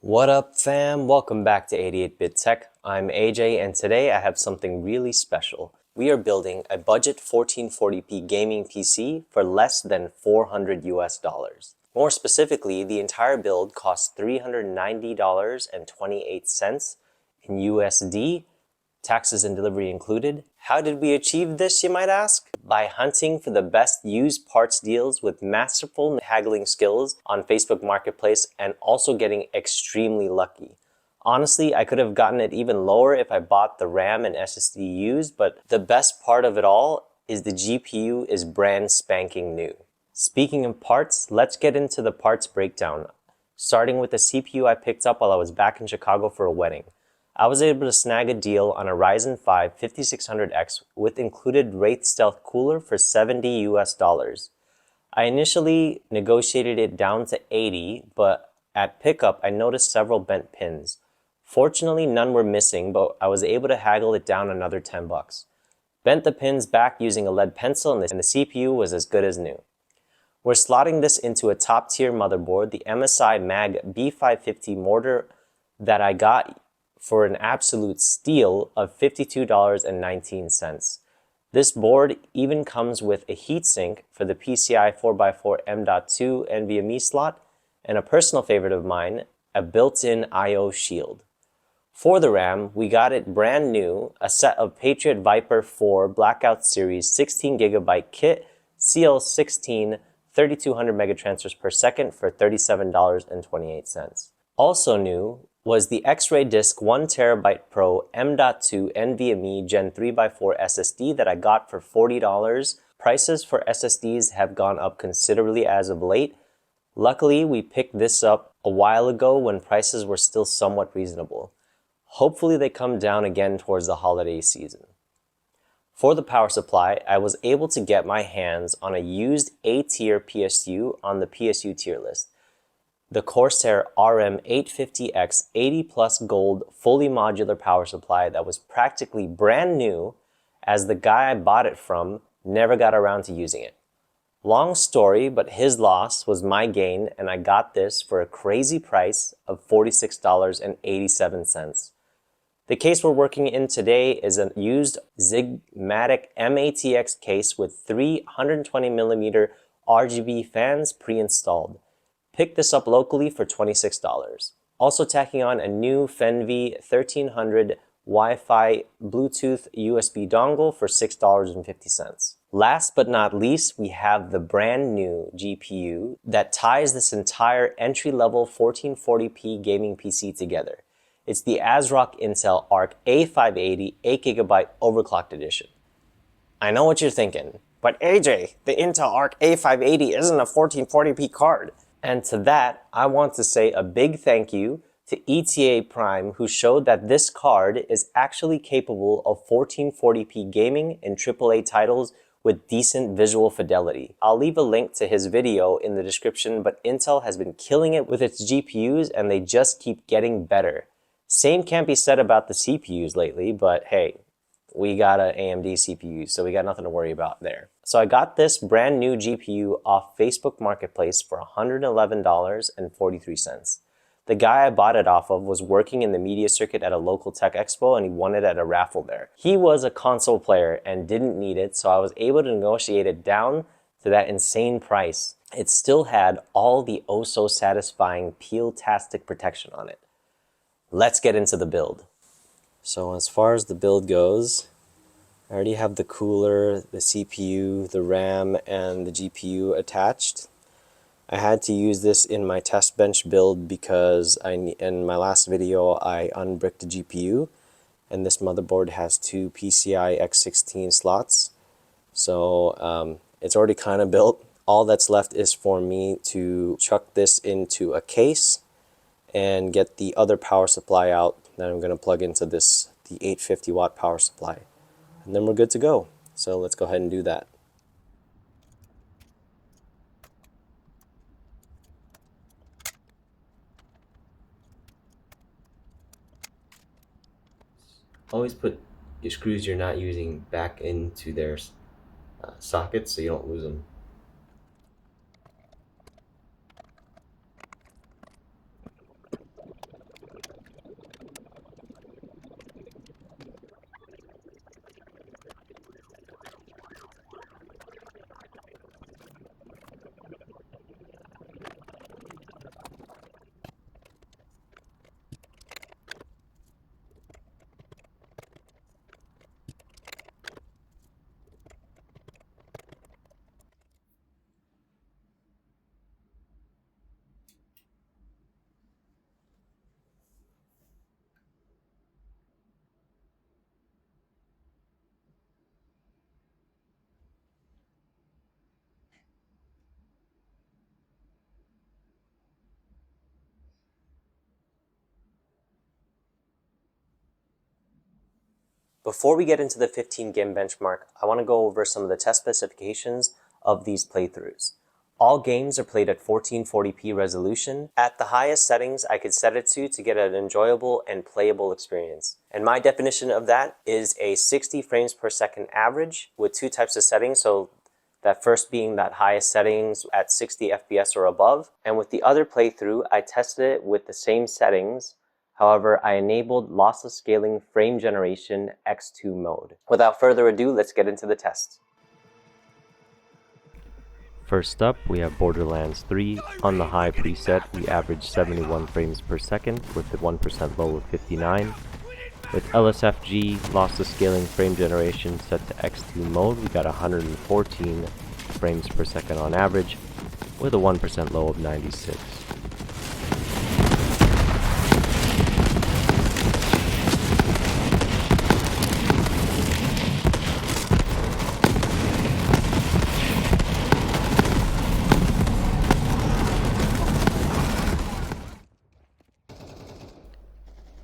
What up fam? Welcome back to 88-Bit Tech. I'm AJ and today I have something really special. We are building a budget 1440p gaming PC for less than $400 US. More specifically, the entire build costs $390.28 in USD, taxes and delivery included. How did we achieve this, you might ask? By hunting for the best used parts deals with masterful haggling skills on Facebook Marketplace and also getting extremely lucky. Honestly, I could have gotten it even lower if I bought the RAM and SSD used, but the best part of it all is the GPU is brand spanking new. Speaking of parts, let's get into the parts breakdown. Starting with the CPU I picked up while I was back in Chicago for a wedding. I was able to snag a deal on a Ryzen 5 5600X with included Wraith Stealth cooler for $70 US. I initially negotiated it down to 80, but at pickup I noticed several bent pins. Fortunately, none were missing, but I was able to haggle it down another 10 bucks. Bent the pins back using a lead pencil and the CPU was as good as new. We're slotting this into a top-tier motherboard, the MSI Mag B550 mortar that I got for an absolute steal of $52.19. This board even comes with a heatsink for the PCI 4x4 M.2 NVMe slot, and a personal favorite of mine, a built-in I/O shield. For the RAM, we got it brand new, a set of Patriot Viper 4 Blackout Series 16GB kit, CL16 3200 megatransfers per second for $37.28. Also new was the X-Ray Disk 1TB Pro M.2 NVMe Gen 3x4 SSD that I got for $40. Prices for SSDs have gone up considerably as of late. Luckily, we picked this up a while ago when prices were still somewhat reasonable. Hopefully they come down again towards the holiday season. For the power supply, I was able to get my hands on a used A-tier PSU on the PSU tier list. The Corsair RM850X 80 Plus Gold fully modular power supply that was practically brand new, as the guy I bought it from never got around to using it. Long story, but his loss was my gain, and I got this for a crazy price of $46.87. The case we're working in today is a used Xigmatek mATX case with three 120mm RGB fans pre-installed. Picked this up locally for $26. Also tacking on a new Fenvi 1300 Wi-Fi Bluetooth USB dongle for $6.50. Last but not least, we have the brand new GPU that ties this entire entry-level 1440p gaming PC together. It's the ASRock Intel Arc A580 8GB overclocked edition. I know what you're thinking, but AJ, the Intel Arc A580 isn't a 1440p card. And to that, I want to say a big thank you to ETA Prime, who showed that this card is actually capable of 1440p gaming in AAA titles with decent visual fidelity. I'll leave a link to his video in the description, but Intel has been killing it with its GPUs and they just keep getting better. Same can't be said about the CPUs lately, but hey, we got an AMD CPU, so we got nothing to worry about there. So I got this brand new GPU off Facebook Marketplace for $111.43. The guy I bought it off of was working in the media circuit at a local tech expo and he won it at a raffle there. He was a console player and didn't need it, so I was able to negotiate it down to that insane price. It still had all the oh so satisfying peel-tastic protection on it. Let's get into the build. So as far as the build goes, I already have the cooler, the CPU, the RAM, and the GPU attached. I had to use this in my test bench build because in my last video I unbricked the GPU, and this motherboard has two PCI X16 slots. So it's already kind of built. All that's left is for me to chuck this into a case and get the other power supply out that I'm going to plug into this, the 850 watt power supply. And then we're good to go. So let's go ahead and do that. Always put your screws you're not using back into their sockets so you don't lose them. Before we get into the 15 game benchmark, I want to go over some of the test specifications of these playthroughs. All games are played at 1440p resolution. At the highest settings I could set it to get an enjoyable and playable experience. And my definition of that is a 60 frames per second average with two types of settings. So that first being that highest settings at 60 FPS or above. And with the other playthrough, I tested it with the same settings. However, I enabled lossless scaling frame generation X2 mode. Without further ado, let's get into the test. First up, we have Borderlands 3. On the high preset, we averaged 71 frames per second with the 1% low of 59. With LSFG, lossless scaling frame generation set to X2 mode, we got 114 frames per second on average with a 1% low of 96.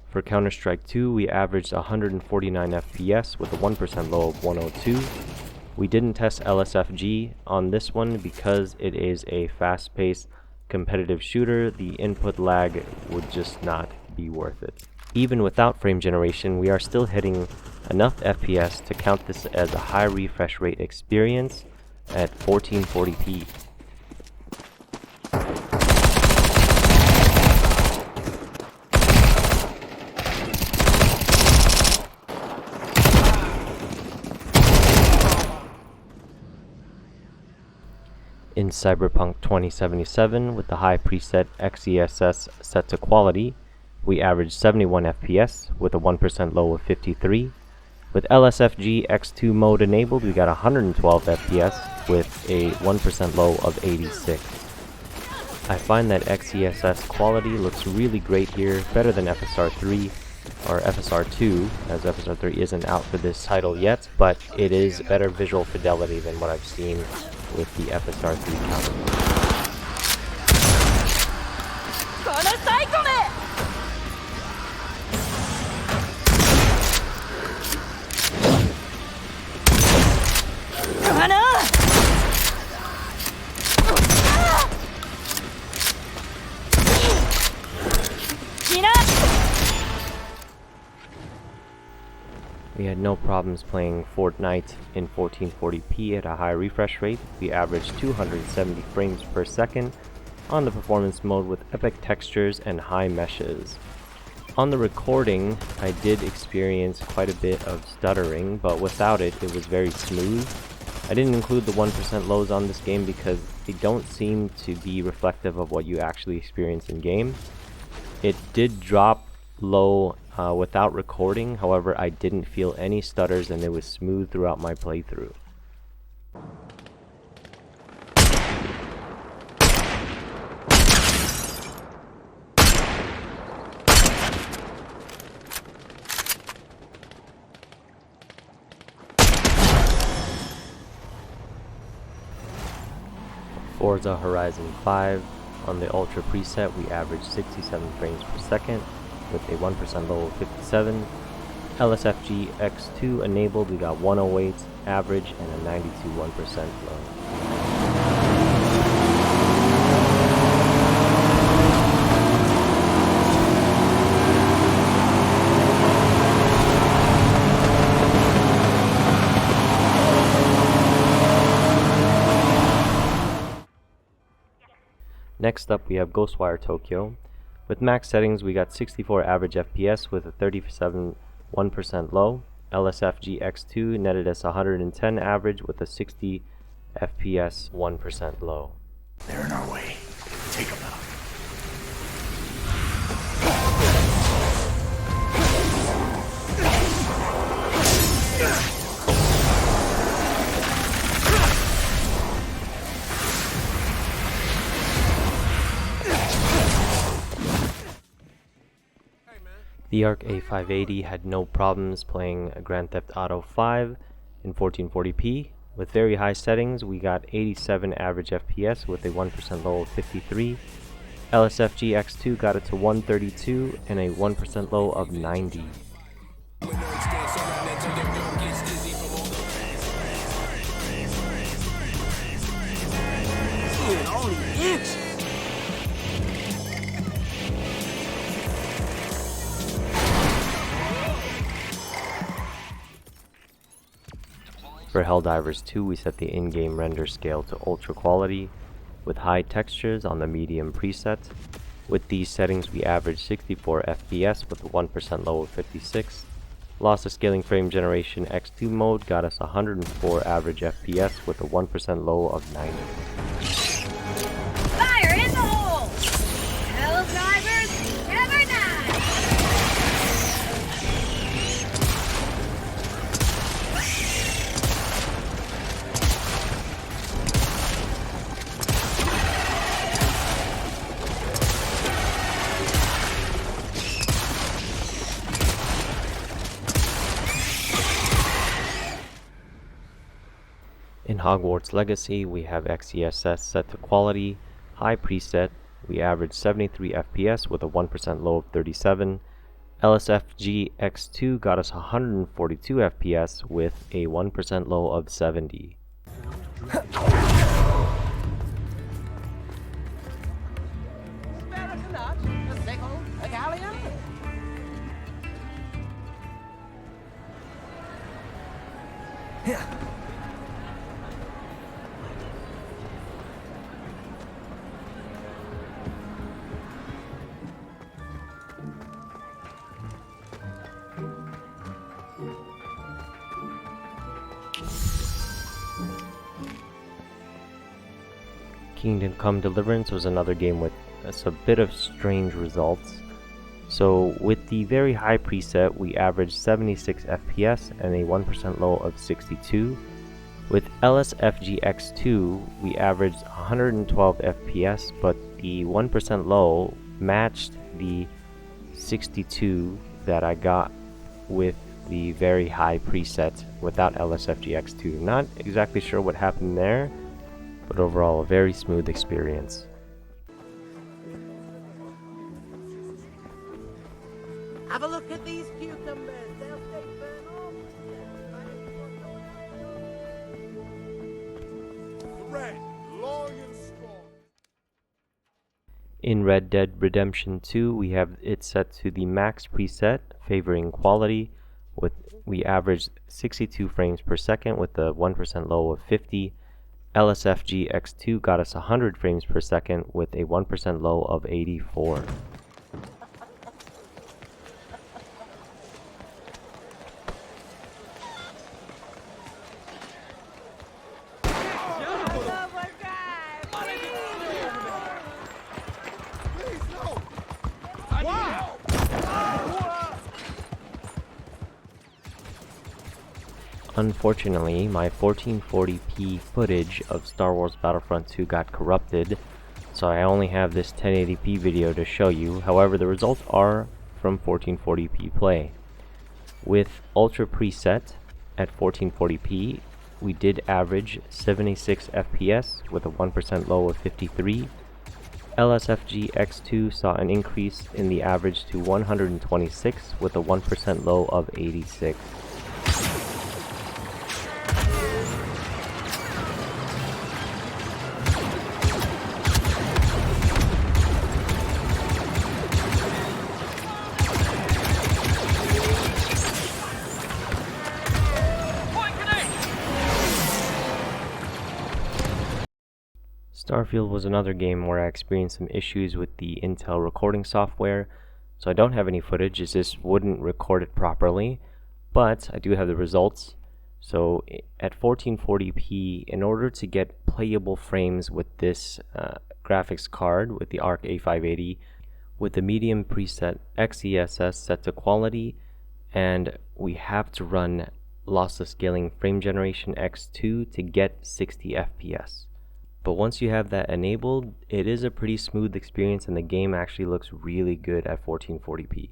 For Counter-Strike 2, we averaged 149 FPS with a 1% low of 102. We didn't test LSFG on this one because it is a fast-paced competitive shooter. The input lag would just not be worth it. Even without frame generation, we are still hitting enough FPS to count this as a high refresh rate experience at 1440p. In Cyberpunk 2077, with the high preset XESS set to quality, we averaged 71 FPS with a 1% low of 53. With LSFG X2 mode enabled, we got 112 FPS with a 1% low of 86. I find that XESS quality looks really great here, better than FSR 3 or FSR 2, as FSR 3 isn't out for this title yet, but it is better visual fidelity than what I've seen with the FSR 3 counterpart. We had no problems playing Fortnite in 1440p at a high refresh rate. We averaged 270 frames per second on the performance mode with epic textures and high meshes. On the recording, I did experience quite a bit of stuttering, but without it, it was very smooth. I didn't include the 1% lows on this game because they don't seem to be reflective of what you actually experience in game. It did drop low without recording, however I didn't feel any stutters and it was smooth throughout my playthrough. Forza Horizon 5, on the Ultra preset we averaged 67 frames per second with a 1% low of 57. LSFG X2 enabled, we got 108 average and a 92 1% low. Next up we have Ghostwire Tokyo. With max settings we got 64 average FPS with a 37 1% low. LSFG X2 netted us 110 average with a 60 FPS 1% low. They're in our way. Take them out. The ARC A580 had no problems playing Grand Theft Auto 5 in 1440p. With very high settings, we got 87 average FPS with a 1% low of 53. LSFG X2 got it to 132 and a 1% low of 90. For Helldivers 2, we set the in-game render scale to ultra quality with high textures on the medium preset. With these settings, we averaged 64 FPS with a 1% low of 56. Loss of scaling frame generation X2 mode got us 104 average FPS with a 1% low of 90. Fire in the hole! Helldivers never die! In Hogwarts Legacy, we have XESS set to quality, high preset, we averaged 73 FPS with a 1% low of 37. LSFG X2 got us 142 FPS with a 1% low of 70. Kingdom Come Deliverance was another game with a bit of strange results. So with the very high preset, we averaged 76 FPS and a 1% low of 62. With LSFG X2, we averaged 112 FPS, but the 1% low matched the 62 that I got with the very high preset without LSFG X2. Not exactly sure what happened there, but overall a very smooth experience. Have a look at these cucumbers. They'll stay burnt off. Red, long and strong. In Red Dead Redemption 2, we have it set to the max preset, favoring quality. We averaged 62 frames per second with a 1% low of 50. LSFG X2 got us 100 frames per second with a 1% low of 84. Unfortunately, my 1440p footage of Star Wars Battlefront 2 got corrupted, so I only have this 1080p video to show you. However, the results are from 1440p play. With Ultra preset at 1440p, we did average 76 FPS with a 1% low of 53. LSFG X2 saw an increase in the average to 126 with a 1% low of 86. Starfield was another game where I experienced some issues with the Intel recording software, so I don't have any footage as this wouldn't record it properly, but I do have the results. So at 1440p, in order to get playable frames with this graphics card, with the ARC A580, with the medium preset XESS set to quality, and we have to run lossless scaling frame generation X2 to get 60 FPS. But once you have that enabled, it is a pretty smooth experience and the game actually looks really good at 1440p.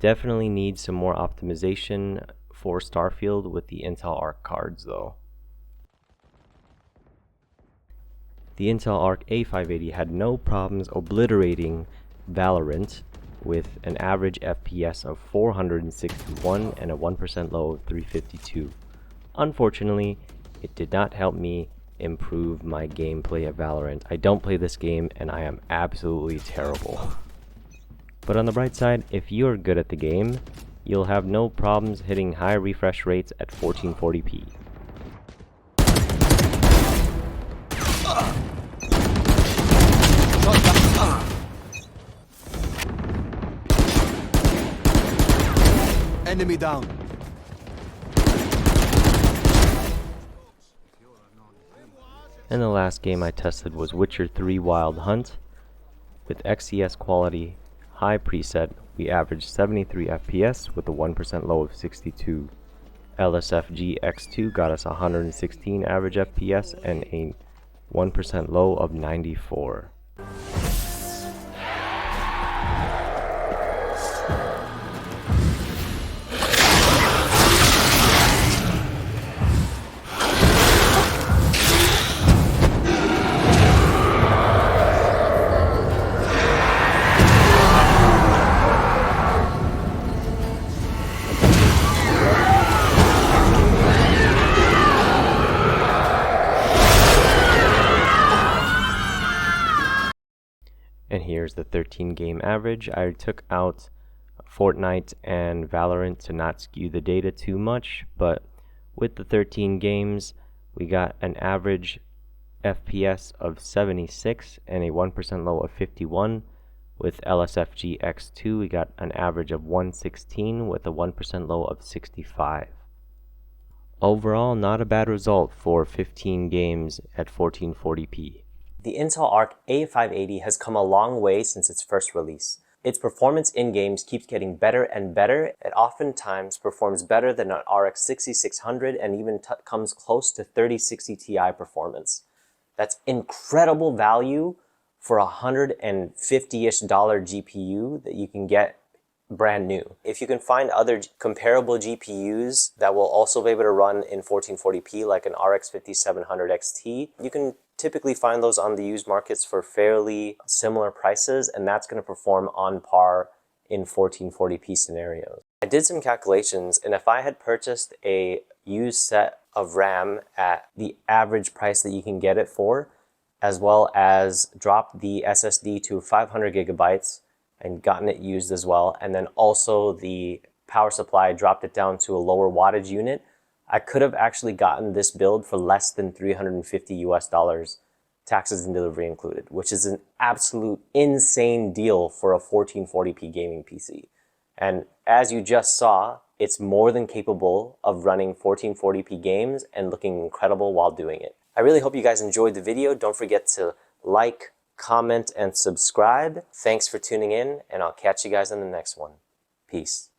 Definitely needs some more optimization for Starfield with the Intel Arc cards though. The Intel Arc A580 had no problems obliterating Valorant with an average FPS of 461 and a 1% low of 352. Unfortunately, it did not help me improve my gameplay at Valorant. I don't play this game and I am absolutely terrible. But on the bright side, if you're good at the game, you'll have no problems hitting high refresh rates at 1440p. Enemy down. And the last game I tested was Witcher 3 Wild Hunt. With XES quality high preset, we averaged 73 FPS with a 1% low of 62. LSFG X2 got us 116 average FPS and a 1% low of 94. And here's the 13 game average. I took out Fortnite and Valorant to not skew the data too much, but with the 13 games, we got an average FPS of 76 and a 1% low of 51. With LSFG X2, we got an average of 116 with a 1% low of 65. Overall, not a bad result for 15 games at 1440p. The Intel Arc A580 has come a long way since its first release. Its performance in games keeps getting better and better. It oftentimes performs better than an RX 6600 and even comes close to 3060 Ti performance. That's incredible value for a $150-ish GPU that you can get brand new. If you can find other comparable GPUs that will also be able to run in 1440p like an RX 5700 XT, you can typically find those on the used markets for fairly similar prices, and that's going to perform on par in 1440p scenarios. I did some calculations, and if I had purchased a used set of RAM at the average price that you can get it for, as well as dropped the SSD to 500 gigabytes and gotten it used as well, and then also the power supply, dropped it down to a lower wattage unit, I could have actually gotten this build for less than $350 taxes and delivery included, which is an absolute insane deal for a 1440p gaming PC. And as you just saw, it's more than capable of running 1440p games and looking incredible while doing it. I really hope you guys enjoyed the video. Don't forget to like, comment, and subscribe. Thanks for tuning in, and I'll catch you guys in the next one. Peace.